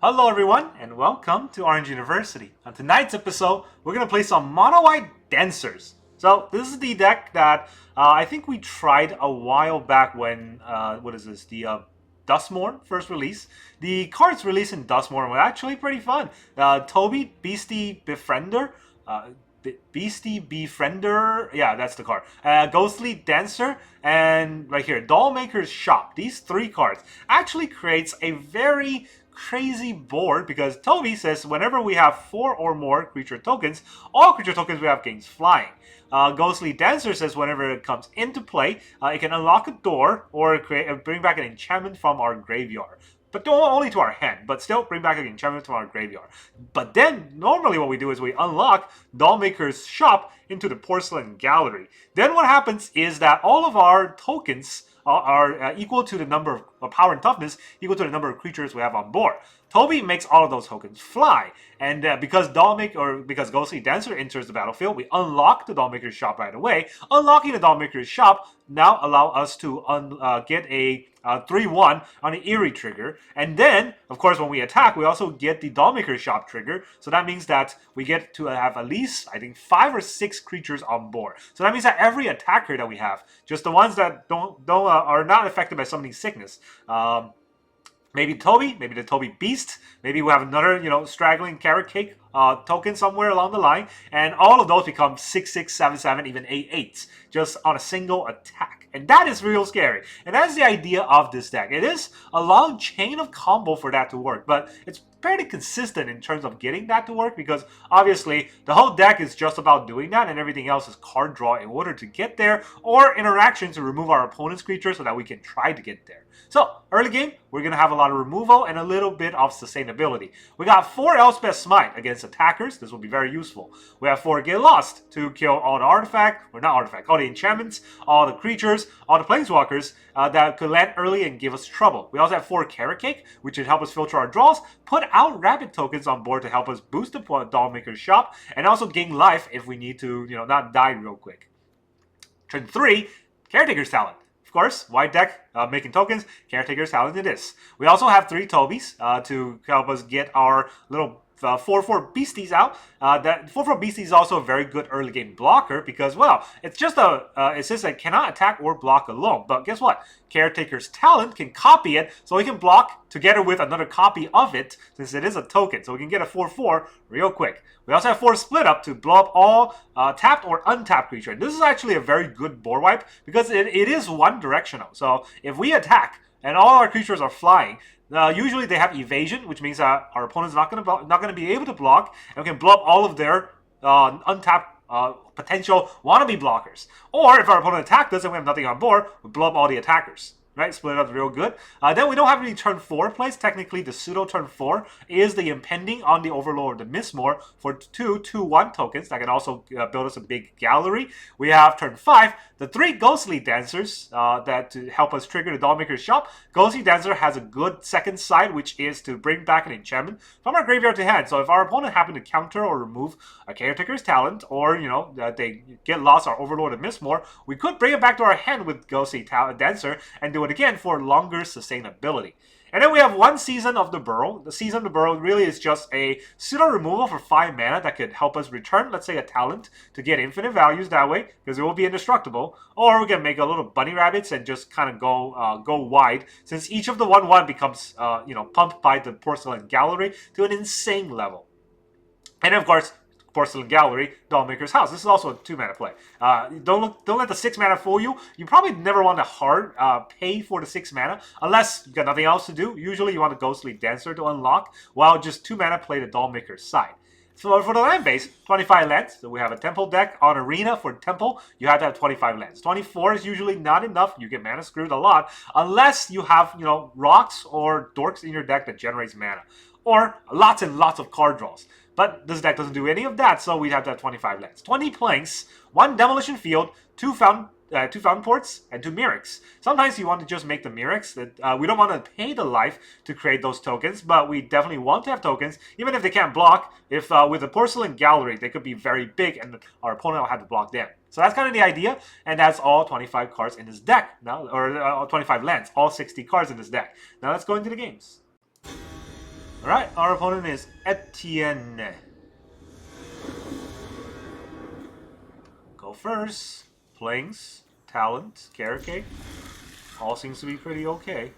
Hello everyone, and welcome to Orange University. On tonight's episode, we're going to play some mono-white dancers. So this is the deck that I think we tried a while back when, the Duskmourn first release. The cards released in Duskmourn were actually pretty fun. Toby, Beastie, Befriender, Beastie, Befriender, yeah, that's the card. Ghostly Dancer, and right here, Dollmaker's Shop. These three cards actually creates a very crazy board because Toby says whenever we have 4 or more creature tokens, all creature tokens we have gains flying. Ghostly Dancer says whenever it comes into play, it can unlock a door or bring back an enchantment from our graveyard. But only to our hand, but still bring back an enchantment to our graveyard. But then, normally what we do is we unlock Dollmaker's Shop into the Porcelain Gallery. Then what happens is that all of our tokens are equal to the number of power and toughness, equal to the number of creatures we have on board. Toby makes all of those tokens fly, and because Ghostly Dancer enters the battlefield, we unlock the Dollmaker's Shop right away. Unlocking the Dollmaker's Shop now allow us to get a 3-1 on the Eerie trigger, and then, of course, when we attack, we also get the Dollmaker's Shop trigger, so that means that we get to have at least, I think, 5 or 6 creatures on board. So that means that every attacker that we have, just the ones that are not affected by summoning sickness, maybe Toby, maybe the Toby Beast, maybe we have another, straggling Caretaker token somewhere along the line, and all of those become 6/6, 7/7, even 8/8, just on a single attack. And that is real scary. And that's the idea of this deck. It is a long chain of combo for that to work, but it's pretty consistent in terms of getting that to work because obviously the whole deck is just about doing that and everything else is card draw in order to get there or interaction to remove our opponent's creature so that we can try to get there. So early game, we're going to have a lot of removal and a little bit of sustainability. We got 4 Elspeth Smite against attackers. This will be very useful. We have 4 Get Lost to kill all the all the enchantments, all the creatures, all the planeswalkers that could land early and give us trouble. We also have 4 Caretaker, which should help us filter our draws, put out rabbit tokens on board to help us boost the Dollmaker's Shop, and also gain life if we need to, not die real quick. Turn 3, Caretaker's Talent. Of course, white deck, making tokens, Caretaker's Talent it is. We also have 3 Tobys to help us get our little 4/4 Beasties out. That 4/4 Beastie is also a very good early game blocker because, well, it says that it cannot attack or block alone. But guess what? Caretaker's Talent can copy it, so we can block together with another copy of it, since it is a token. So we can get a 4/4 real quick. We also have 4 Split Up to blow up all tapped or untapped creature. And this is actually a very good board wipe because it is one directional. So if we attack and all our creatures are flying, usually they have evasion, which means that our opponent's not going to be able to block, and we can blow up all of their untapped potential wannabe blockers. Or if our opponent attacked us and we have nothing on board, we blow up all the attackers. Right, split it up real good. Then we don't have any turn 4 plays. Technically, the pseudo turn 4 is the impending on the Overlord, the Mistmoors, for 2/2/1 tokens that can also build us a big gallery. We have turn 5, the 3 Ghostly Dancers that to help us trigger the Dollmaker's Shop. Ghostly Dancer has a good second side, which is to bring back an enchantment from our graveyard to hand. So if our opponent happen to counter or remove a Caretaker's Talent, or they get lost our Overlord and Mistmoors, we could bring it back to our hand with Ghostly Dancer and do it again for longer sustainability. And then we have 1 Season of the Burrow. The Season of the Burrow really is just a pseudo removal for 5 mana that could help us return, let's say, a talent to get infinite values that way, because it will be indestructible. Or we can make a little bunny rabbits and just kind of go wide, since each of the 1/1 becomes pumped by the Porcelain Gallery to an insane level. And of course, Porcelain Gallery, Dollmaker's House. This is also a 2-mana play. Don't let the 6 mana fool you. You probably never want to hard pay for the 6 mana unless you got nothing else to do. Usually you want a Ghostly Dancer to unlock, while just 2 mana play the Dollmaker's side. So for the land base, 25 lands. So we have a temple deck. On Arena for temple, you have to have 25 lands. 24 is usually not enough. You get mana screwed a lot unless you have rocks or dorks in your deck that generates mana, or lots and lots of card draws. But this deck doesn't do any of that, so we have to have 25 lands. 20 planks, 1 Demolition Field, 2 Fountainports, and 2 Mirrex. Sometimes you want to just make the Mirrex. We don't want to pay the life to create those tokens, but we definitely want to have tokens, even if they can't block. If with the Porcelain Gallery, they could be very big, and our opponent will have to block them. So that's kind of the idea, and that's all 25 cards in this deck now, or 25 lands, all 60 cards in this deck. Now let's go into the games. Alright, our opponent is FDN. Go first. Plains, Talent, Caretaker. All seems to be pretty okay.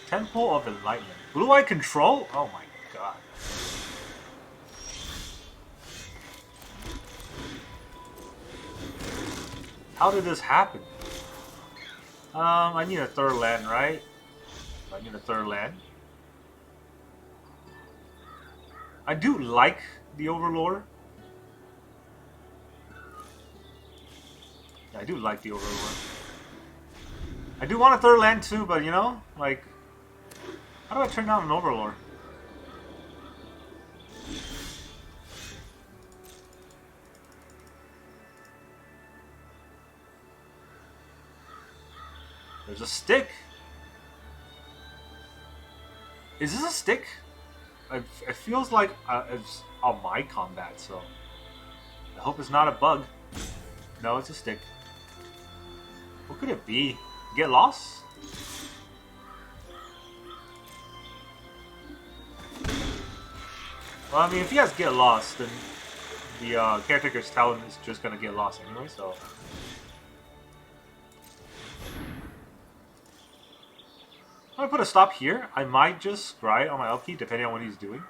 Temple of Enlightenment. Blue-Eye Control? Oh my god. How did this happen? I need a third land, right? I need a third land. I do like the Overlord. Yeah, I do like the Overlord. I do want a third land too, but you know, like, how do I turn down an Overlord? There's a stick. Is this a stick? It feels like it's on my combat, so I hope it's not a bug. No, it's a stick. What could it be? Get lost? Well, I mean, if he has get lost, then the Caretaker's talent is just gonna get lost anyway, so. I'm gonna put a stop here. I might just scry on my upkeep depending on what he's doing.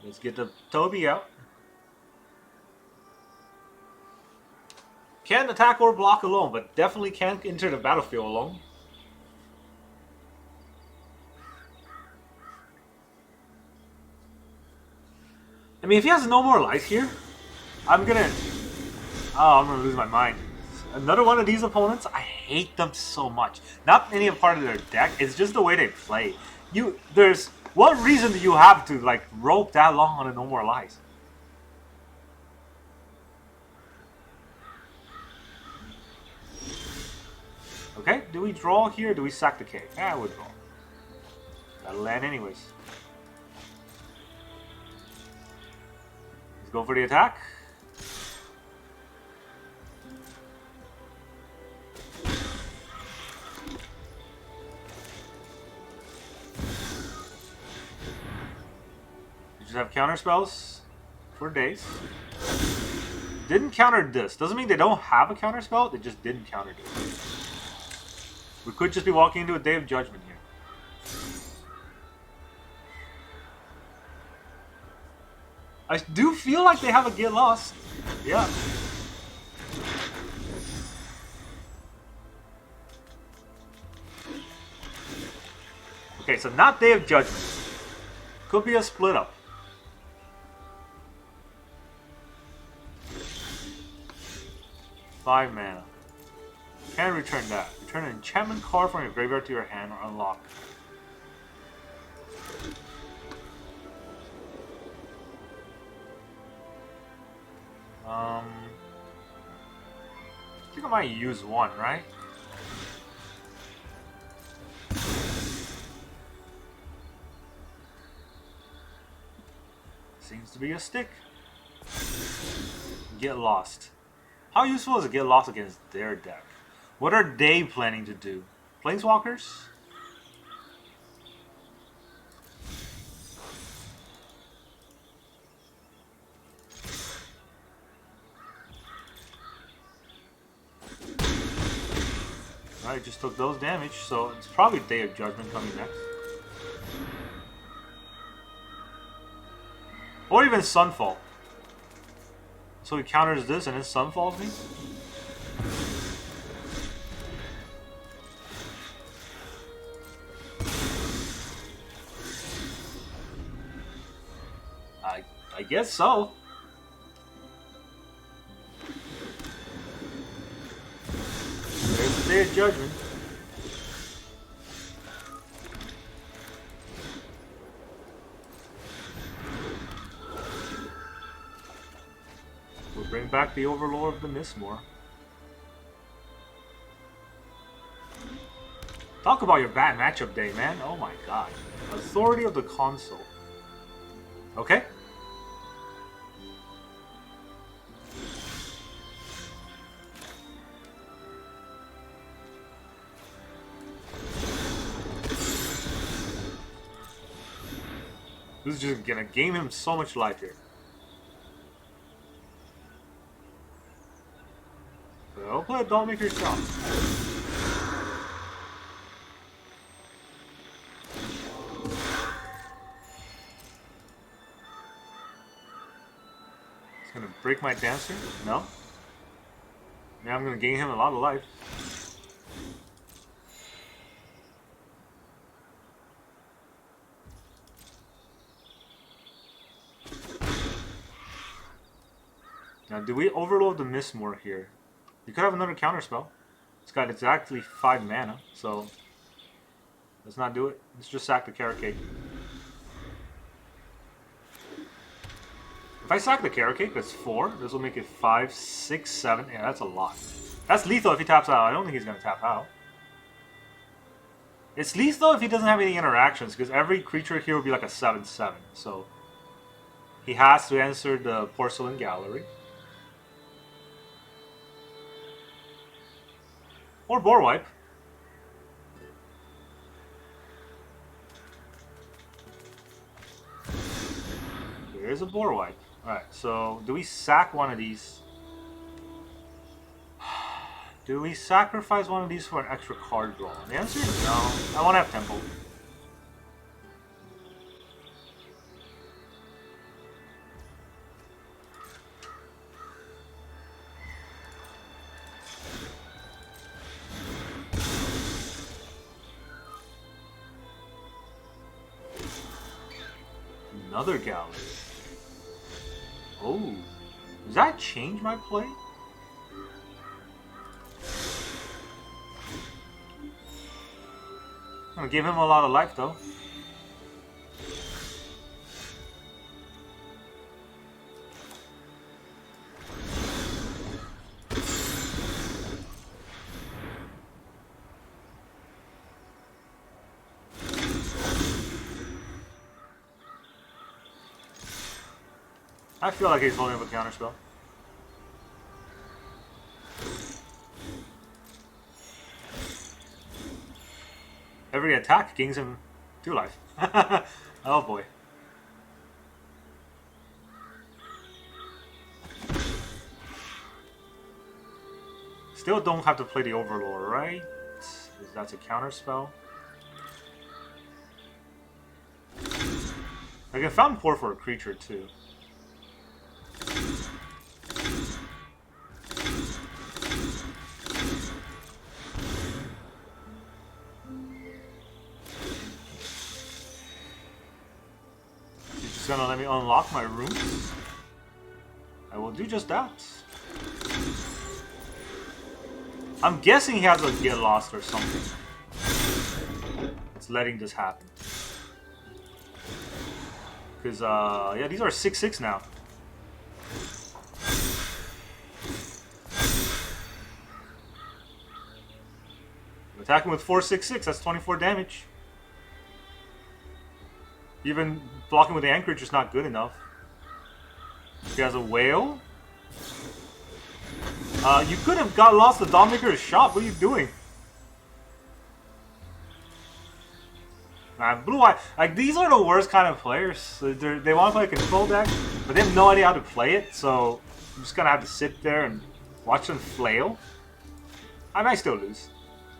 Let's get the Toby out. Can't attack or block alone, but definitely can't enter the battlefield alone. I mean, if he has no more life here, I'm gonna lose my mind. Another one of these opponents, I hate them so much. Not any part of their deck, it's just the way they play. There's what reason do you have to like rope that long on a no more lives? Okay, do we draw here or do we sack the cave? Yeah, we'll draw. Gotta land anyways. Let's go for the attack. Have counter spells for days. Didn't counter this. Doesn't mean they don't have a counter spell, they just didn't counter this. We could just be walking into a Day of Judgment here. I do feel like they have a get lost. Yeah. Okay, so not Day of Judgment. Could be a split up. Five mana. Can return that. Return an enchantment card from your graveyard to your hand or unlock. I think I might use one, right? Seems to be a stick. Get lost. How useful is a get lost against their deck? What are they planning to do? Planeswalkers? Alright, just took those damage, so it's probably Day of Judgment coming next. Or even Sunfall. So he counters this and then Sunfalls me? I guess so. There's the Day of Judgment. We'll bring back the Overlord of the Mistmoors. Talk about your bad matchup day, man. Oh my god. Authority of the Console. Okay. This is just gonna gain him so much life here. So I'll play a Dollmaker shot. It's gonna break my dancer? No. Now I'm gonna gain him a lot of life. Now, do we overload the Mistmoors here? You could have another counterspell. It's got exactly 5 mana, so let's not do it. Let's just sack the Caretaker. If I sack the Caretaker, that's 4. This will make it 5, 6, 7. Yeah, that's a lot. That's lethal if he taps out. I don't think he's going to tap out. It's lethal if he doesn't have any interactions, because every creature here will be like a 7/7. So he has to answer the Porcelain Gallery. Or Boar Wipe. There's a Boar Wipe. Alright, so do we sack one of these? Do we sacrifice one of these for an extra card draw? The answer is no. I want to have Temple. Another gallery. Oh, does that change my play? I'm gonna give him a lot of life though. I feel like he's holding up a counterspell. Every attack gains him 2 life. Oh boy. Still don't have to play the Overlord, right? Because that's a counterspell. I can Fountainport for a creature too. He's gonna let me unlock my rooms. I will do just that. I'm guessing he has a get lost or something. It's letting this happen. Because, yeah, these are 6/6 now. I'm attacking with 4/6/6, that's 24 damage. Even blocking with the Anchorage is not good enough. He has a Whale. You could have got lost the Dollmaker's shot. What are you doing? Man, Blue Eye, like, these are the worst kind of players. They want to play a control deck, but they have no idea how to play it, so I'm just gonna have to sit there and watch them flail. I might still lose.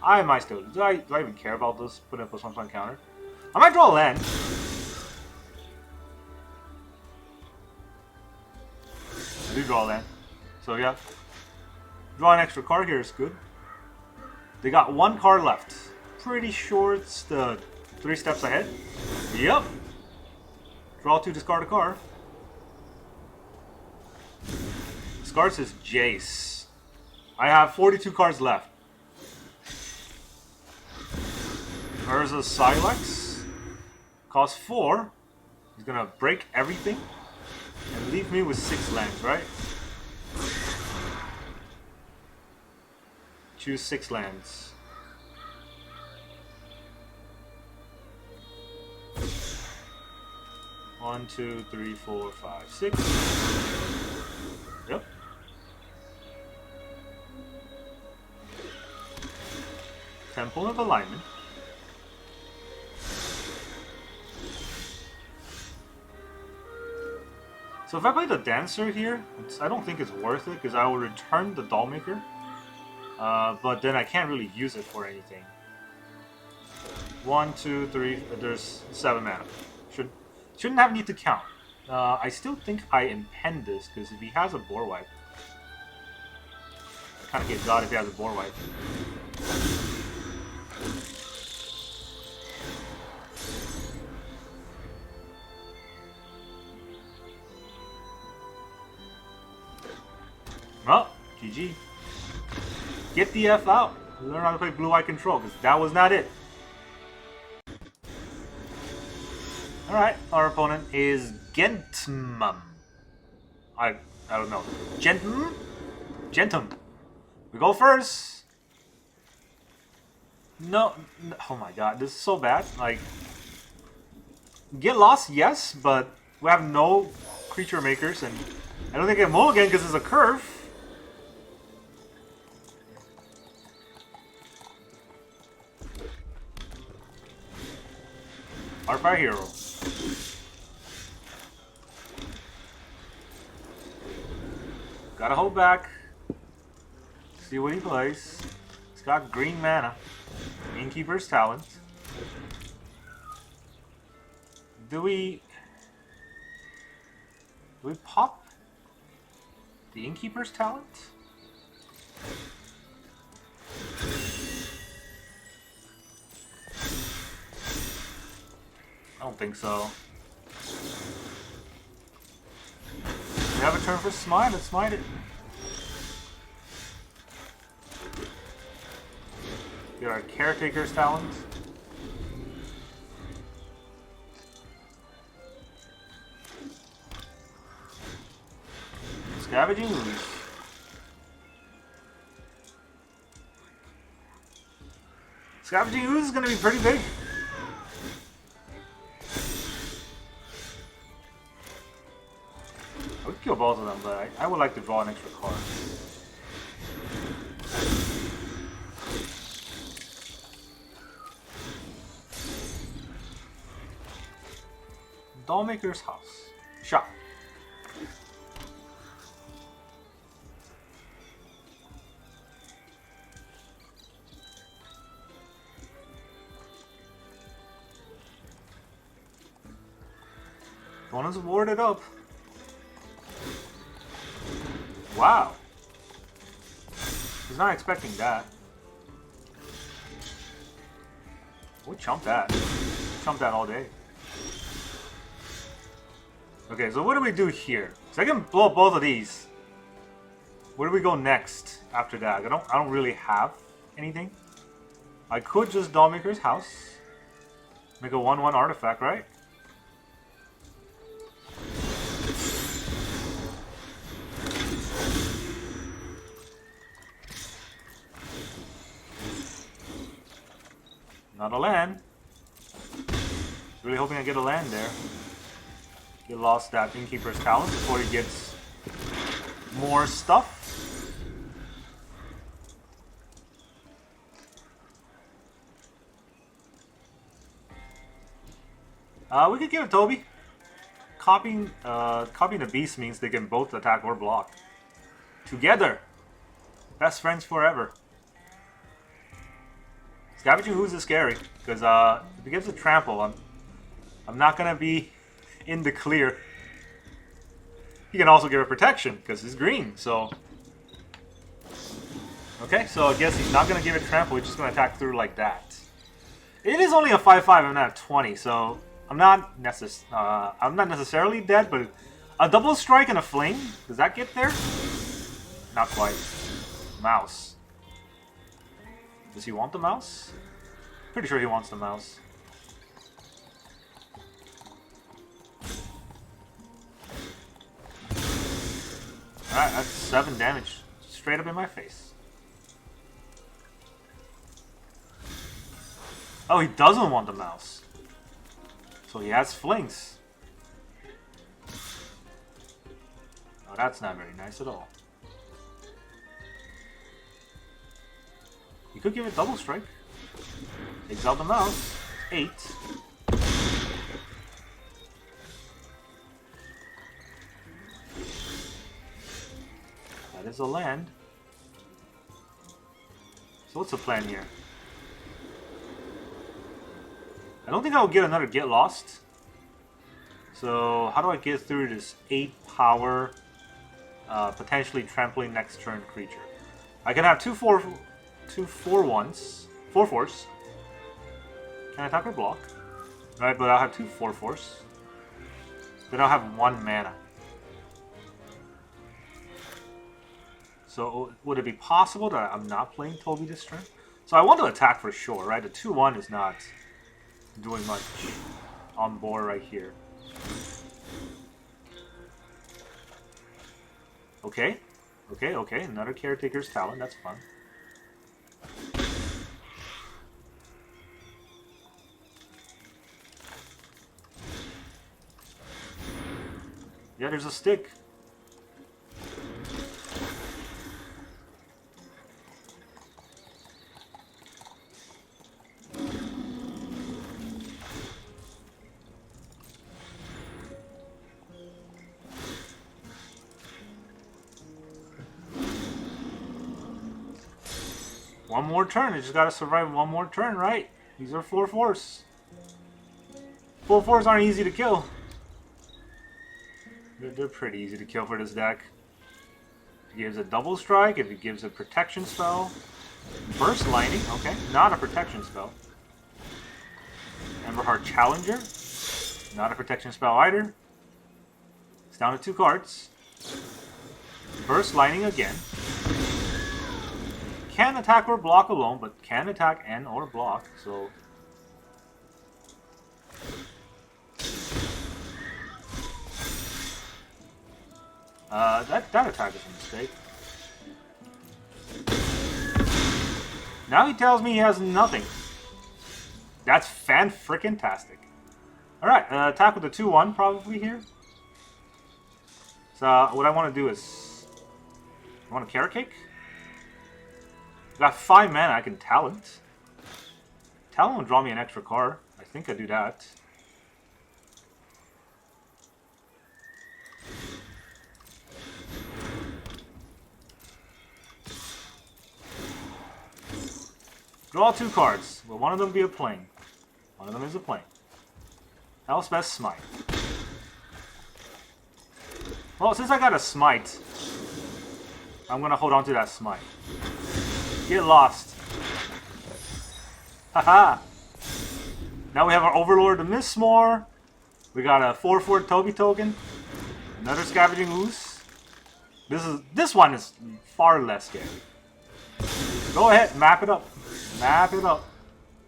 I might still lose. Do I even care about this? Putting a +1/+1 counter. I might draw a land. I do draw a land. So yeah. Draw an extra card here is good. They got 1 card left. Pretty sure it's the 3 steps ahead. Yep. Draw 2, discard a card. Discard says Jace. I have 42 cards left. There's a Silex. Costs 4. He's gonna break everything and leave me with 6 lands, right? Choose 6 lands. One, 2, 3, 4, 5, 6. Yep. Temple of Alignment. So if I play the Dancer here, I don't think it's worth it because I will return the Dollmaker. But then I can't really use it for anything. 1, 2, 3, there's 7 mana. Shouldn't have need to count. I still think I impend this because if he has a board wipe, I kind of get got if he has a board wipe. Well, GG. Get the F out. Learn how to play Blue Eye Control, because that was not it. Alright, our opponent is Gentmum. I don't know. Gentum. We go first. No, oh my god, this is so bad. Like, get lost, yes, but we have no creature makers, and I don't think I get mulligan because it's a curve. Our hero. Gotta hold back. See what he plays. He's got green mana. Innkeeper's Talent. Do we pop the Innkeeper's Talent? I don't think so. We have a turn for Smite, let's Smite it. Get our Caretaker's Talent. Scavenging Ooze. Scavenging Ooze is going to be pretty big. I would kill both of them, but I would like to draw an extra card. Dollmaker's House. Shot. Opponent's warded up. Wow. Was not expecting that. We'll chump that. Chump that all day. Okay, so what do we do here? So I can blow up both of these. Where do we go next after that? I don't really have anything. I could just Dollmaker's House. Make a 1/1 artifact, right? Not a land. Really hoping I get a land there. He lost that Innkeeper's Talent before he gets more stuff. We could give it Toby. Copying the beast means they can both attack or block. Together. Best friends forever. Scavenging Ooze is scary, because if it gives a trample, I'm not gonna be in the clear. He can also give a protection, because he's green, so... Okay, so I guess he's not gonna give it trample, he's just gonna attack through like that. It is only a 5/5, I'm not at 20, so I'm not necessarily dead, but a double strike and a fling, does that get there? Not quite. Mouse. Does he want the mouse? Pretty sure he wants the mouse. Alright, that's 7 damage. Straight up in my face. Oh, he doesn't want the mouse. So he has flings. Oh, that's not very nice at all. You could give it double strike. Exile the mouse. 8. That is a land. So what's the plan here? I don't think I'll get another Get Lost. So how do I get through this 8 power, potentially trampling next turn creature? I can have 4/4s. Can I attack or block? Right, but I'll have 2 4/4s. Then I'll have 1 mana. So would it be possible that I'm not playing Toby this turn? So I want to attack for sure, right? The 2/1 is not doing much on board right here. Okay. Okay. Another Caretaker's Talent. That's fun. Yeah, there's a stick. One more turn. I just gotta survive one more turn, right? These are 4/4s. 4/4s aren't easy to kill. They're pretty easy to kill for this deck. If it gives a double strike, if it gives a protection spell. Burst Lightning, okay. Not a protection spell. Emberheart Challenger. Not a protection spell either. It's down to 2 cards. Burst Lightning again. Can attack or block alone, but can attack and or block, so... That attack is a mistake. Now he tells me he has nothing. That's fan-frickin-tastic. Alright, attack with the 2/1 probably here. So what I want to do is... I want to Caretaker? Got 5 mana, I can Talent. Talent will draw me an extra card. I think I do that. Draw 2 cards. Will one of them be a plane? One of them is a plane. Elspeth Smite. Well, since I got a Smite, I'm gonna hold on to that Smite. Get lost. Haha! Now we have our Overlord, the Mistmoors. We got a 4/4 Toby token. Another Scavenging Ooze. This one is far less scary. Go ahead, map it up. Map it up.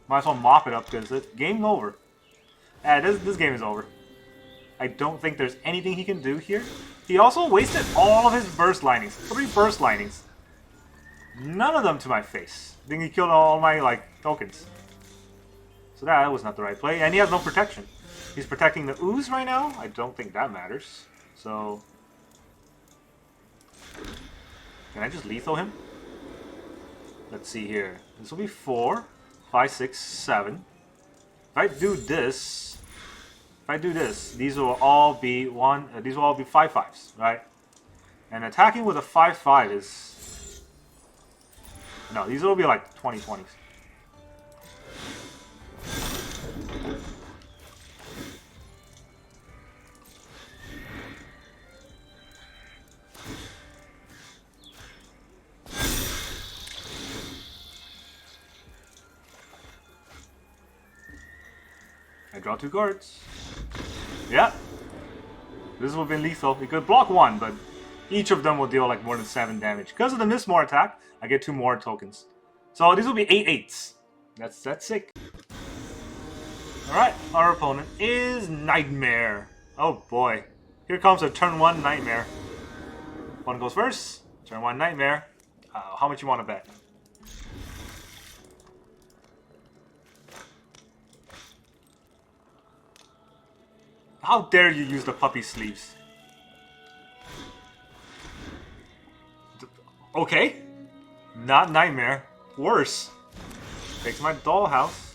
Might as well mop it up because the game's over. This game is over. I don't think there's anything he can do here. He also wasted all of his Burst Lightnings. 3 Burst Lightnings. None of them to my face. I think he killed all my, tokens. So that was not the right play. And he has no protection. He's protecting the Ooze right now. I don't think that matters. So... Can I just lethal him? Let's see here. This will be 4, 5, 6, 7. If I do this... these will all be these will all be 5/5s, right? And attacking with a 5/5 is... No, these will be like 20/20s. I draw 2 cards. Yeah. This would have been lethal. We could block 1, but each of them will deal like more than 7 damage. Because of the Mistmoors attack, I get 2 more tokens. So these will be 8/8s. That's sick. Alright, our opponent is Nightmare. Oh boy. Here comes a turn 1 Nightmare. One goes first. Turn 1 Nightmare. How much you want to bet? How dare you use the puppy sleeves? Okay. Not Nightmare. Worse. Takes my dollhouse.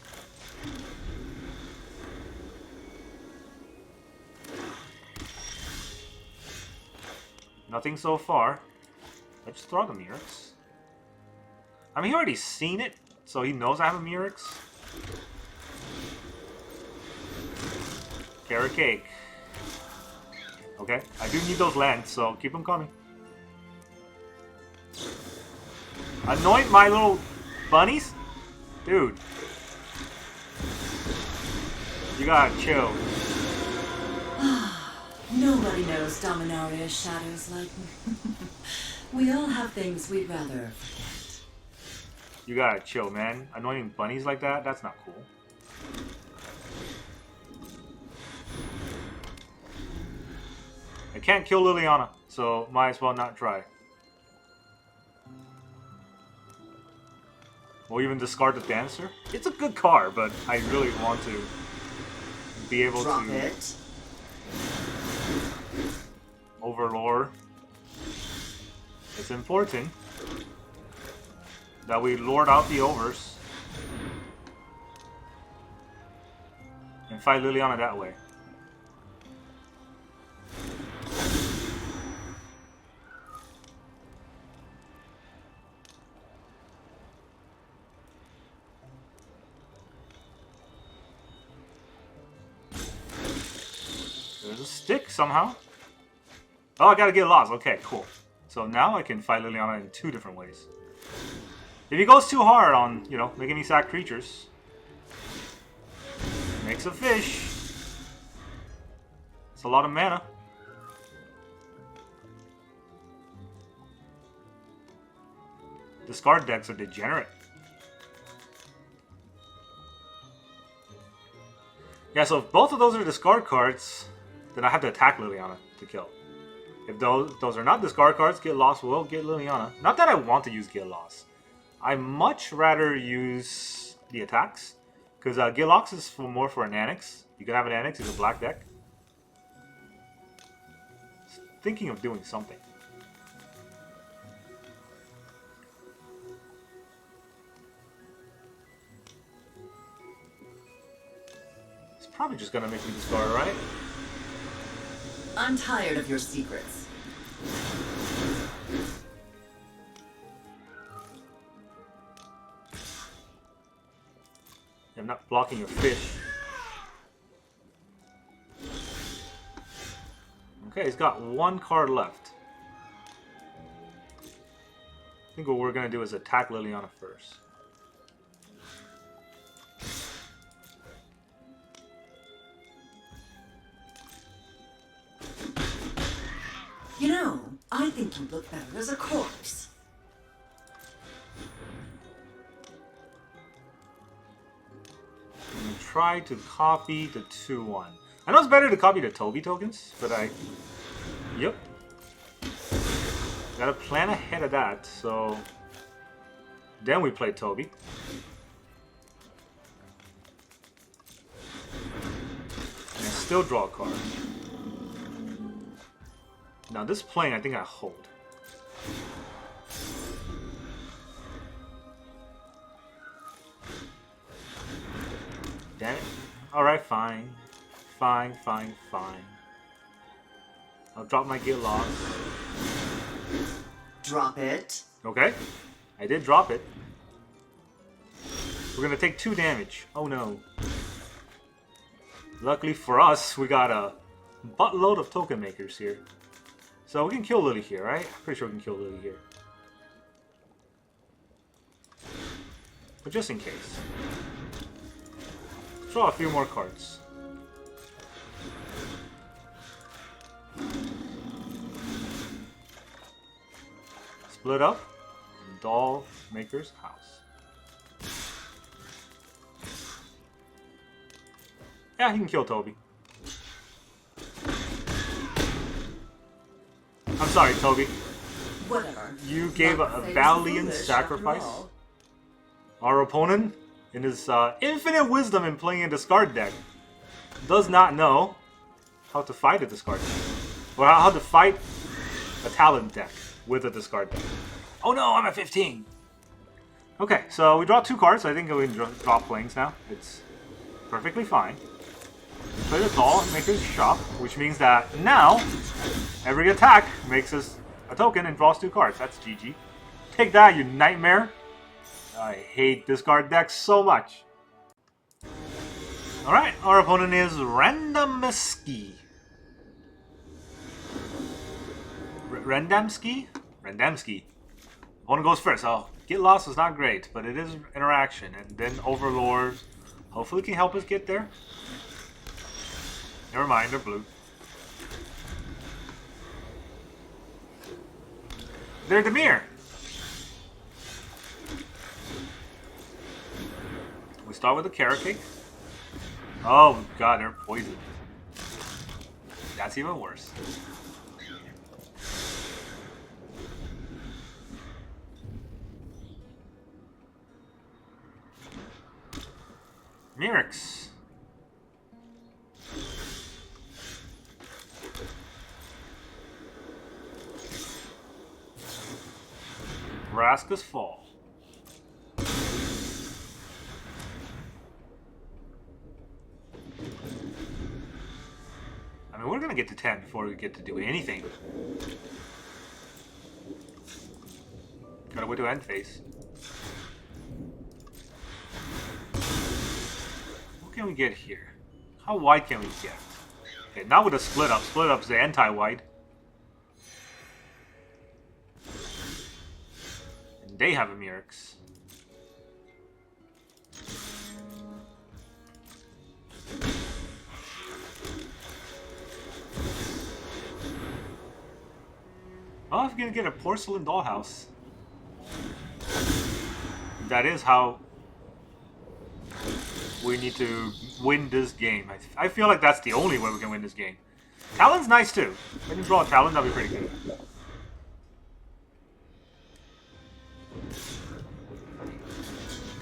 Nothing so far. Let's throw out the Mirrex. I mean, he already seen it, so he knows I have a Mirrex. Carrot cake. Okay, I do need those lands, so keep them coming. Anoint my little bunnies? Dude. You gotta chill. Nobody knows Dominaria's shadows like me. We all have things we'd rather forget. You gotta chill, man. Anointing bunnies like that? That's not cool. I can't kill Liliana, so might as well not try. Or even discard the Dancer. It's a good card, but I really want to be able Drop to it. Overlord. It's important that we lord out the overs and fight Liliana that way. There's a stick somehow. Oh, I gotta get lost. Okay, cool. So now I can fight Liliana in two different ways. If he goes too hard on, you know, making me sack creatures, makes a fish. It's a lot of mana. Discard decks are degenerate. Yeah, so if both of those are discard cards, then I have to attack Liliana to kill. If those are not discard cards, Get Lost will get Liliana. Not that I want to use Get Lost. I much rather use the attacks. Because Get Lost is more for an Annex. You can have an Annex, it's a black deck. Thinking of doing something. It's probably just gonna make me discard, right? I'm tired of your secrets. I'm not blocking your fish. Okay, he's got one card left. I think what we're gonna do is attack Liliana first. You know, I think you look better as a corpse. I'm gonna try to copy the 2-1. I know it's better to copy the Toby tokens, but Yep. Gotta plan ahead of that, so... Then we play Toby. And still draw a card. Now this plane, I think I hold. Damn it. Alright, fine. Fine. I'll drop my Get Lost. Drop it. Okay. I did drop it. We're gonna take 2 damage. Oh no. Luckily for us, we got a buttload of token makers here. So we can kill Lily here, right? I'm pretty sure we can kill Lily here. But just in case. Draw a few more cards. Split up in Dollmaker's house. Yeah, he can kill Toby. I'm sorry, Toby. Whatever. You gave a valiant sacrifice. Our opponent, in his infinite wisdom in playing a discard deck, does not know how to fight a discard deck. Or how to fight a talent deck with a discard deck. Oh no, I'm at 15! Okay, so we draw 2 cards. I think we can draw planes now. It's perfectly fine. We play the Dollmaker's shop, which means that now every attack makes us a token and draws 2 cards. That's GG. Take that, you nightmare. I hate this card deck so much. Alright, our opponent is Randomski. Randamski? Randamski. Opponent goes first. Oh, get lost was not great, but it is interaction. And then Overlord hopefully can help us get there. Never mind, they're blue. They're Demir. We start with the Caretaker. Oh god, they're poisoned. That's even worse. Mirrex. Vraska's Fall. I mean, we're gonna get to 10 before we get to do anything. Gotta wait to end phase. What can we get here? How wide can we get? Okay, not with a split up. Split up's the anti-wide. And they have a Mirrex. Oh, I'm gonna get a Porcelain dollhouse. That is how we need to win this game. I feel like that's the only way we can win this game. Talon's nice too. If I can draw a Talon, that'd be pretty good.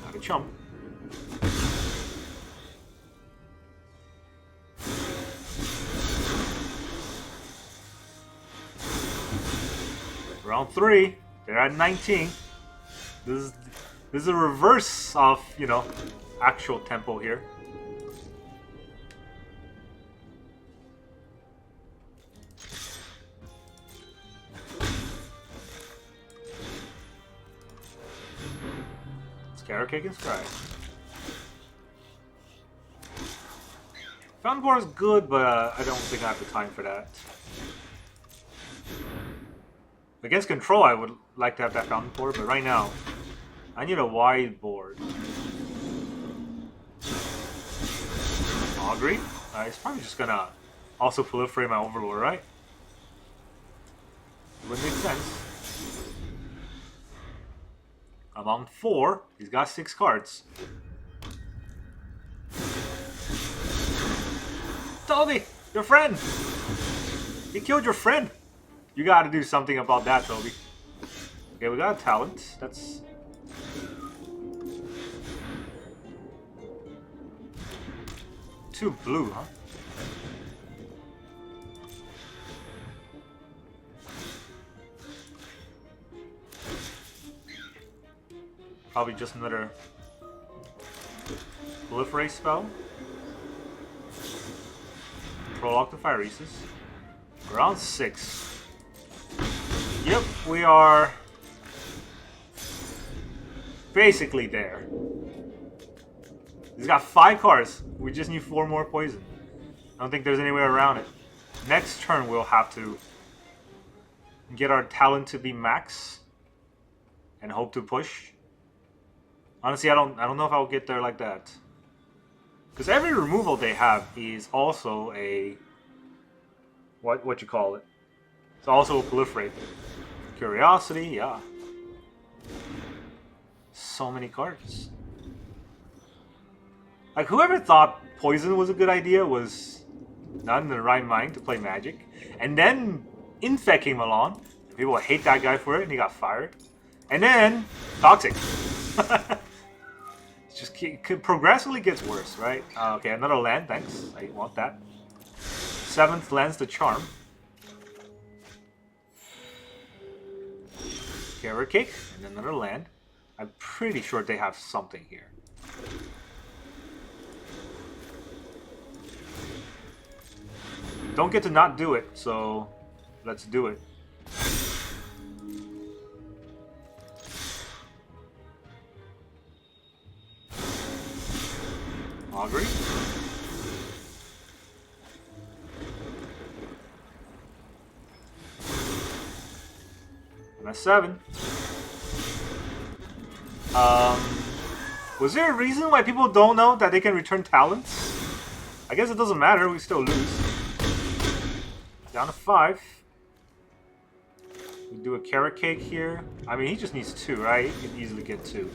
Got a chump. Round 3, they're at 19. This is a reverse of, you know, actual tempo here. Caretaker and Strike. Fountainport is good, but I don't think I have the time for that. Against Control, I would like to have that Fountainport, but right now, I need a wide board. Augury? It's probably just gonna also proliferate my Overlord, right? Would make sense. I'm on 4. He's got 6 cards. Toby! Your friend! He killed your friend! You gotta do something about that, Toby. Okay, we got a talent. That's... Too blue, huh? Probably just another proliferate spell. Prologue to Phyresis. Round 6. Yep, we are basically there. He's got 5 cards. We just need 4 more poison. I don't think there's any way around it. Next turn we'll have to get our talent to be max and hope to push. Honestly, I don't know if I'll get there like that. Because every removal they have is also a... What you call it? It's also a proliferate. Curiosity, yeah. So many cards. Like, whoever thought Poison was a good idea was not in the right mind to play Magic. And then Infect came along. And people hate that guy for it, and he got fired. And then Toxic. Just progressively gets worse, right? Okay, another land, thanks. I want that. 7th lands the Charm. Carrot Cake, and another land. I'm pretty sure they have something here. Don't get to not do it, so let's do it. Augury. I'm at 7. Was there a reason why people don't know that they can return talents? I guess it doesn't matter, we still lose. Down to 5. We do a carrot cake here. I mean, he just needs 2, right? He can easily get 2.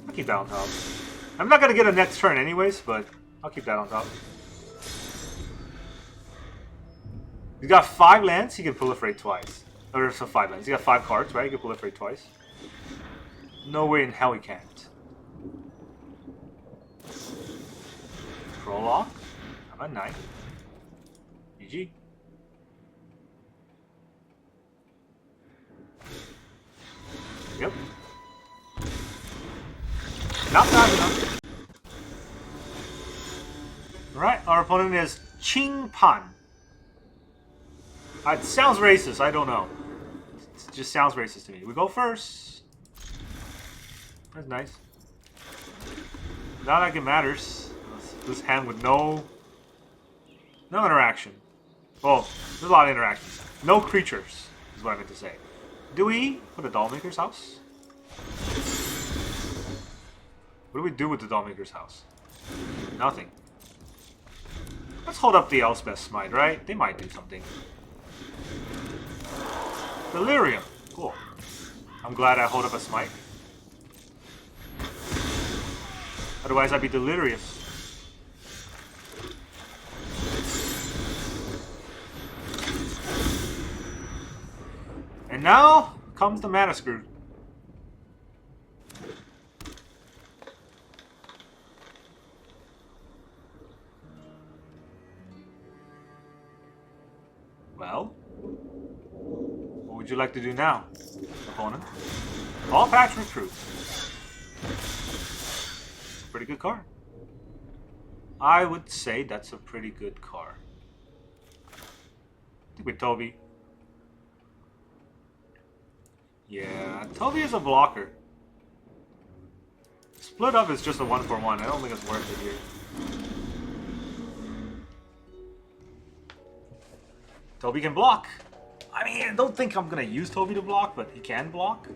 I'll keep that on top. I'm not gonna get a next turn anyways, but I'll keep that on top. He's got 5 lands, he can proliferate twice. Or so 5 lands. He got 5 cards, right? He can proliferate twice. No way in hell he can't. Prologue. I'm at 9. GG. Yep. Not bad enough. Alright, our opponent is Ching Pan. It sounds racist, I don't know. It just sounds racist to me. We go first. That's nice. Not like it matters. This hand with no interaction. Well, there's a lot of interactions. No creatures, is what I meant to say. Do we put a Dollmaker's house? What do we do with the Dollmaker's house? Nothing. Let's hold up the Elspeth Smite, right? They might do something. Delirium. Cool. I'm glad I hold up a Smite. Otherwise I'd be delirious. And now comes the mana screw. Well, what would you like to do now, opponent? All patch recruit. Pretty good card. I would say that's a pretty good card. I think with Toby. Yeah, Toby is a blocker. Split up is just a 1-for-1. I don't think it's worth it here. Toby can block. I mean, I don't think I'm going to use Toby to block, but he can block.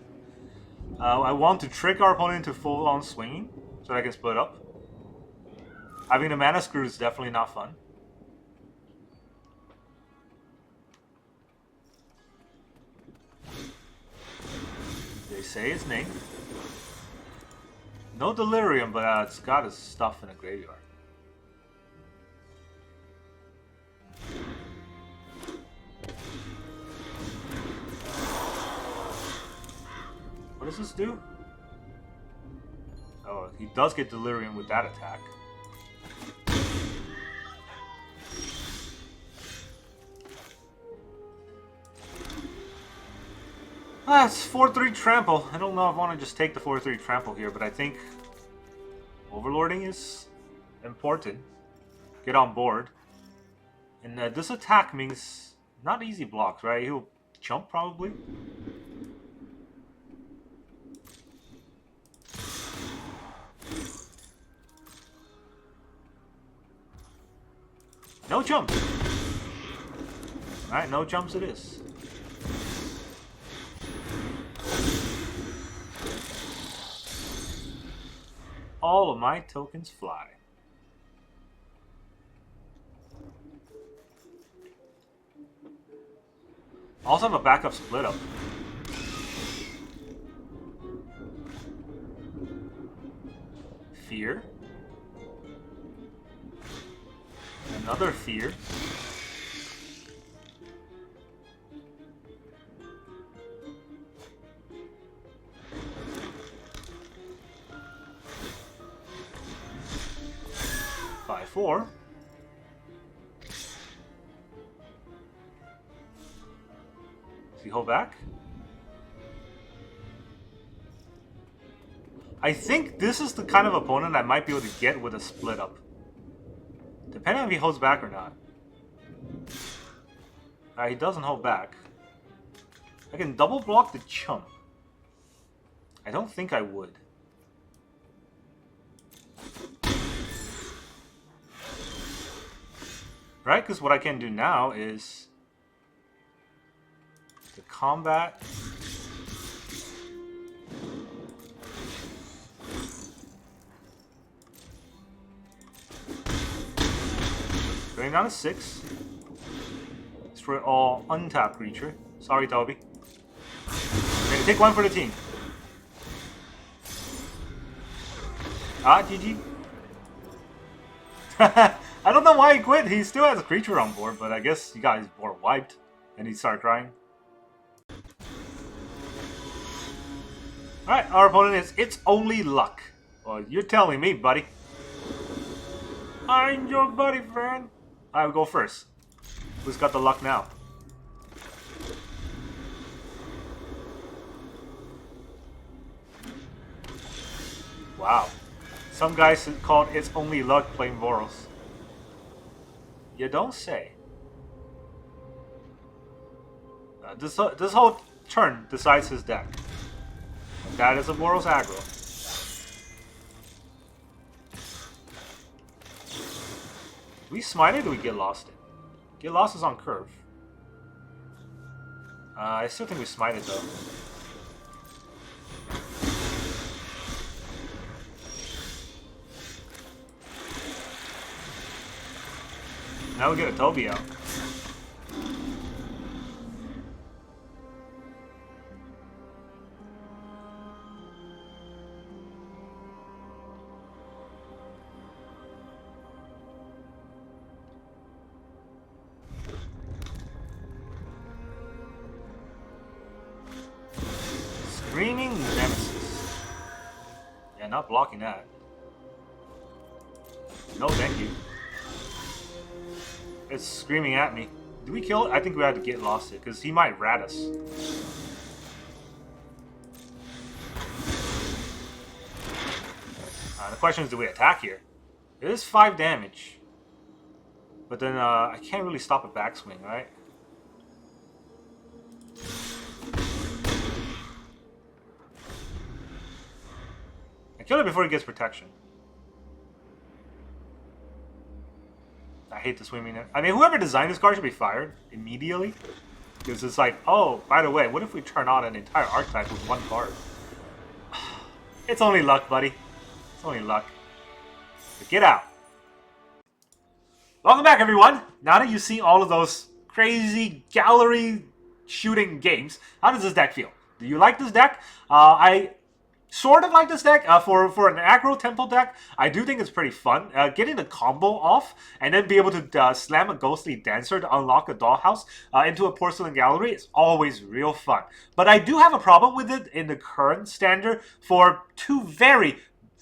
I want to trick our opponent into full-on swinging so that I can split up. Having a mana screw is definitely not fun. They say his name. No delirium, but it's got his stuff in a graveyard. What does this do? Oh, he does get delirium with that attack. Ah, it's 4-3 trample. I don't know if I want to just take the 4-3 trample here, but I think overlording is important. Get on board. And this attack means not easy blocks, right? He'll jump probably. No jumps. Alright, no jumps it is. All of my tokens fly. I also have a backup split up. Fear. Another fear. Five, 4. Does he hold back? I think this is the kind of opponent I might be able to get with a split up. Depending on if he holds back or not. He doesn't hold back. I can double block the chump. I don't think I would. Right, because what I can do now is the combat. Going down to 6. Destroy all untapped creature. Sorry, Toby. Okay, take 1 for the team. Ah, GG. I don't know why he quit. He still has a creature on board, but I guess he got his board wiped and he started crying. Alright, our opponent is It's Only Luck. Well, you're telling me, buddy. I'm your buddy, friend. I will go first. Who's got the luck now? Wow. Some guys called It's Only Luck playing Boros. You don't say. This whole turn decides his deck. That is a Boros aggro. Do we smite it or do we get lost it? Get lost is on curve. I still think we smite it though. Now we get a Toby out. Screaming Nemesis. Yeah, not blocking that. No, thank you. It's screaming at me. Do we kill it? I think we have to get lost it, because he might rat us. The question is, do we attack here? It is 5 damage. But then I can't really stop a backswing, right? I kill it before he gets protection. I hate the swimming there. I mean, whoever designed this card should be fired immediately. Because it's like, oh, by the way, what if we turn on an entire archetype with 1 card? It's only luck, buddy. It's only luck. But get out. Welcome back, everyone. Now that you see all of those crazy gallery shooting games, how does this deck feel? Do you like this deck? I sort of like this deck. For an aggro tempo deck, I do think it's pretty fun. Getting the combo off and then be able to slam a Ghostly Dancer to unlock a Dollhouse into a Porcelain Gallery is always real fun. But I do have a problem with it in the current standard for 2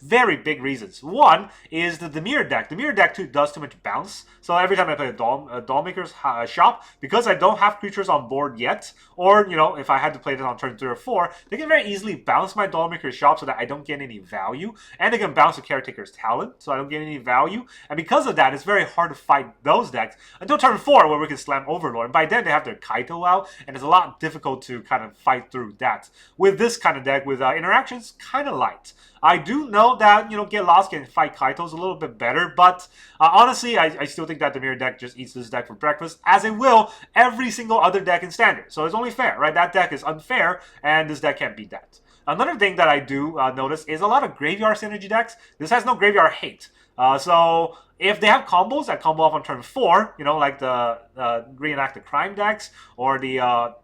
very big reasons. One is the Mirror deck. The Mirror deck does too much bounce. So every time I play a Dollmaker's shop, because I don't have creatures on board yet, or, you know, if I had to play it on turn 3 or 4, they can very easily bounce my Dollmaker's shop so that I don't get any value. And they can bounce the Caretaker's Talent, so I don't get any value. And because of that, it's very hard to fight those decks until turn 4, where we can slam Overlord. And by then, they have their Kaito out, and it's a lot difficult to kind of fight through that. With this kind of deck, with interactions, kind of light. I do know that, you know, Get Lost can fight Kaitos a little bit better, but honestly, I still think that the Mirror deck just eats this deck for breakfast, as it will every single other deck in Standard. So it's only fair, right? That deck is unfair, and this deck can't beat that. Another thing that I do notice is a lot of Graveyard Synergy decks. This has no Graveyard Hate. So if they have combos that combo off on turn 4, you know, like the Reenact the Crime decks, or the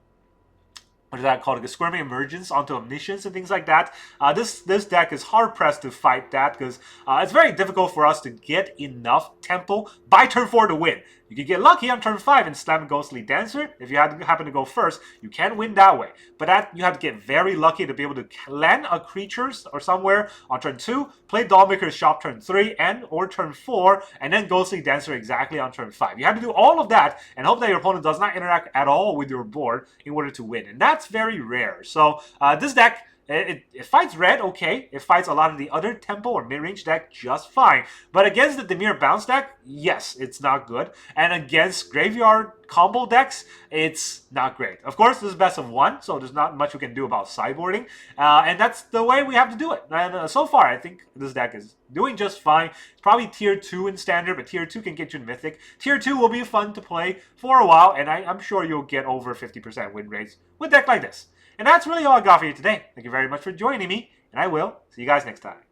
what is that called? The Squirming Emergence onto Omniscience and things like that. This deck is hard-pressed to fight that, because it's very difficult for us to get enough tempo by turn 4 to win. You can get lucky on turn 5 and slam Ghostly Dancer. If you happen to go first, you can win that way. But that you have to get very lucky to be able to land a creatures or somewhere on turn 2, play Dollmaker's Shop turn 3 and or turn 4, and then Ghostly Dancer exactly on turn 5. You have to do all of that and hope that your opponent does not interact at all with your board in order to win. And that's very rare. So this deck It fights red, okay. It fights a lot of the other tempo or mid-range deck just fine. But against the Dimir bounce deck, yes, it's not good. And against graveyard combo decks, it's not great. Of course, this is best of 1, so there's not much we can do about sideboarding. And that's the way we have to do it. And so far, I think this deck is doing just fine. It's probably tier 2 in standard, but tier 2 can get you in mythic. Tier 2 will be fun to play for a while, and I'm sure you'll get over 50% win rates with a deck like this. And that's really all I got for you today. Thank you very much for joining me, and I will see you guys next time.